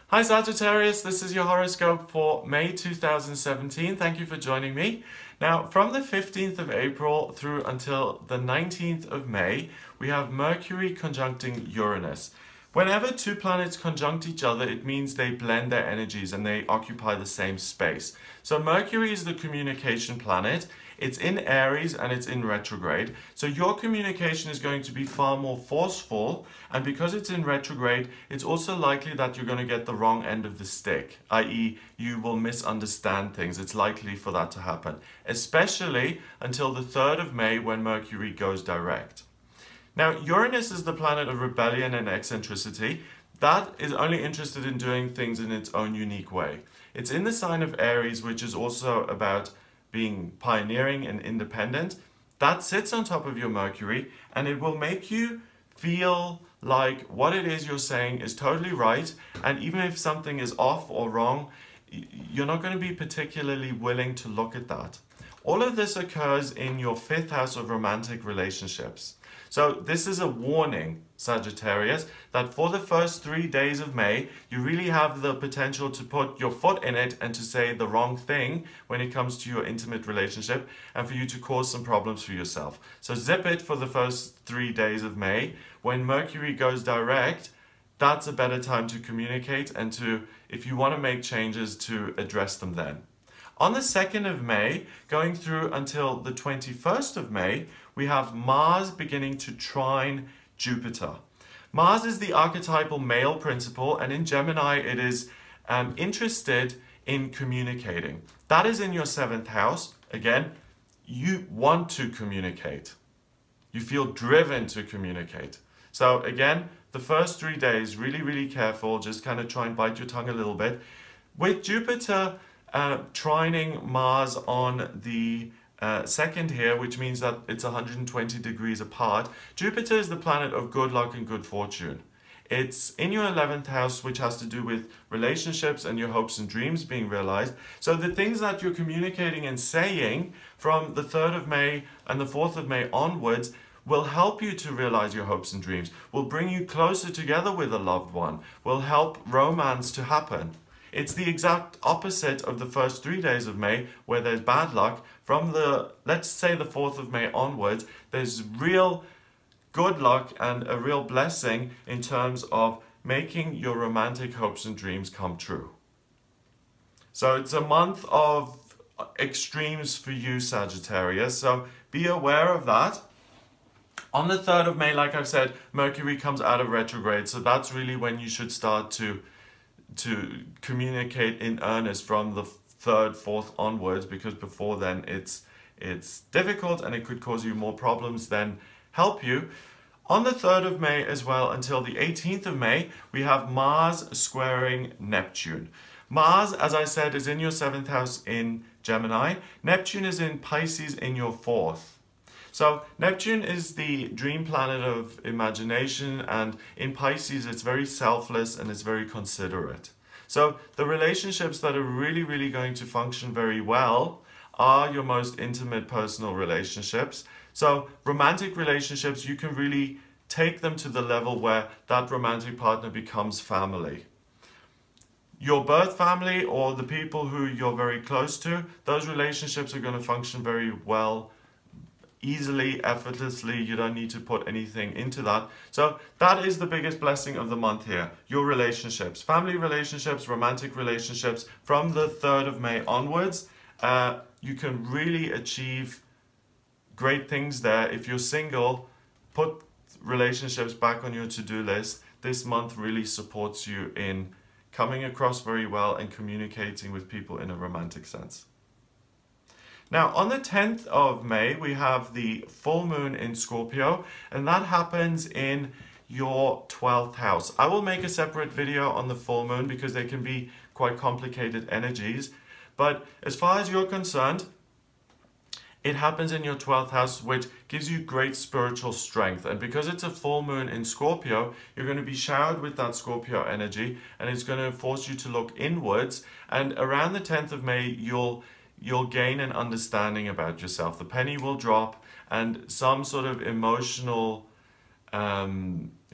Hi Sagittarius, this is your horoscope for May 2017. Thank you for joining me. Now, from the 15th of April through until the 19th of May, we have Mercury conjuncting Uranus. Whenever two planets conjunct each other, it means they blend their energies and they occupy the same space. So Mercury is the communication planet. It's in Aries and it's in retrograde. So your communication is going to be far more forceful. And because it's in retrograde, it's also likely that you're going to get the wrong end of the stick, i.e. you will misunderstand things. It's likely for that to happen, especially until the 3rd of May when Mercury goes direct. Now, Uranus is the planet of rebellion and eccentricity. That is only interested in doing things in its own unique way. It's in the sign of Aries, which is also about being pioneering and independent. That sits on top of your Mercury, and it will make you feel like what it is you're saying is totally right, and even if something is off or wrong, you're not going to be particularly willing to look at that. All of this occurs in your 5th house of romantic relationships. So this is a warning, Sagittarius, that for the first 3 days of May, you really have the potential to put your foot in it and to say the wrong thing when it comes to your intimate relationship and for you to cause some problems for yourself. So zip it for the first 3 days of May. When Mercury goes direct, that's a better time to communicate and to, if you want to make changes, to address them then. On the 2nd of May, going through until the 21st of May, we have Mars beginning to trine Jupiter. Mars is the archetypal male principle, and in Gemini it is interested in communicating. That is in your 7th house. Again, you want to communicate. You feel driven to communicate. So again, the first 3 days, really careful, just kind of try and bite your tongue a little bit. With Jupiter trining Mars on the 2nd here, which means that it's 120 degrees apart. Jupiter is the planet of good luck and good fortune. It's in your 11th house, which has to do with relationships and your hopes and dreams being realized. So the things that you're communicating and saying from the 3rd of May and the 4th of May onwards will help you to realize your hopes and dreams, will bring you closer together with a loved one, will help romance to happen. It's the exact opposite of the first 3 days of May, where there's bad luck. From the, let's say the 4th of May onwards, there's real good luck and a real blessing in terms of making your romantic hopes and dreams come true. So it's a month of extremes for you, Sagittarius, so be aware of that. On the 3rd of May, like I've said, Mercury comes out of retrograde, so that's really when you should start to communicate in earnest from the 3rd, 4th onwards, because before then it's difficult and it could cause you more problems than help you. On the 3rd of May as well until the 18th of May, we have Mars squaring Neptune. Mars, as I said, is in your 7th house in Gemini. Neptune is in Pisces in your 4th. So Neptune is the dream planet of imagination, and in Pisces it's very selfless and it's very considerate. So the relationships that are really going to function very well are your most intimate personal relationships. So romantic relationships, you can really take them to the level where that romantic partner becomes family. Your birth family or the people who you're very close to, those relationships are going to function very well, easily, effortlessly. You don't need to put anything into that. So that is the biggest blessing of the month here. Your relationships, family relationships, romantic relationships. From the 3rd of May onwards, you can really achieve great things there. If you're single, put relationships back on your to-do list. This month really supports you in coming across very well and communicating with people in a romantic sense. Now, on the 10th of May, we have the full moon in Scorpio, and that happens in your 12th house. I will make a separate video on the full moon because they can be quite complicated energies. But as far as you're concerned, it happens in your 12th house, which gives you great spiritual strength. And because it's a full moon in Scorpio, you're going to be showered with that Scorpio energy, and it's going to force you to look inwards. And around the 10th of May, you'll gain an understanding about yourself. The penny will drop and some sort of emotional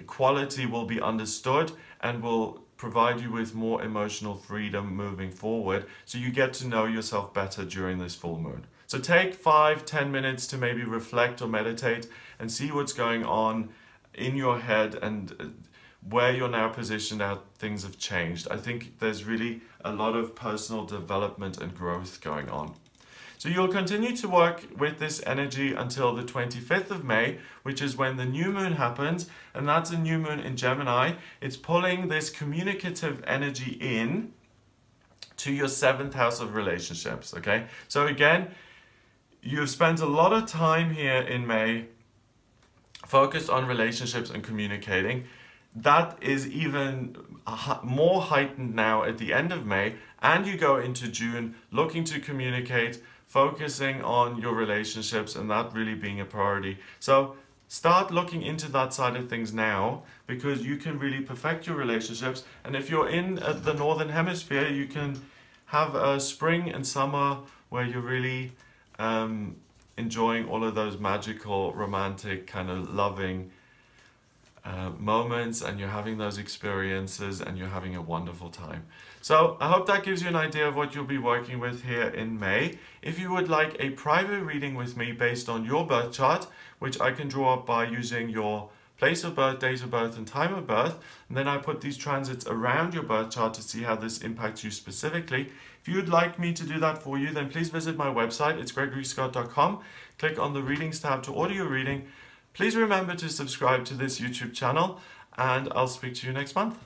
quality will be understood and will provide you with more emotional freedom moving forward, so you get to know yourself better during this full moon. So take 5-10 minutes to maybe reflect or meditate and see what's going on in your head and where you're now positioned, how things have changed. I think there's really a lot of personal development and growth going on. So you'll continue to work with this energy until the 25th of May, which is when the new moon happens, and that's a new moon in Gemini. It's pulling this communicative energy in to your 7th house of relationships, okay? So again, you've spent a lot of time here in May focused on relationships and communicating. That is even more heightened now at the end of May, and you go into June looking to communicate, focusing on your relationships, and that really being a priority. So start looking into that side of things now, because you can really perfect your relationships. And if you're in the northern hemisphere, you can have a spring and summer where you're really enjoying all of those magical, romantic, kind of loving moments, and you're having those experiences and you're having a wonderful time. So I hope that gives you an idea of what you'll be working with here in May. If you would like a private reading with me based on your birth chart, which I can draw up by using your place of birth, date of birth, and time of birth, and then I put these transits around your birth chart to see how this impacts you specifically. If you would like me to do that for you, then please visit my website. It's gregoryscott.com. Click on the Readings tab to order your reading. Please remember to subscribe to this YouTube channel, and I'll speak to you next month.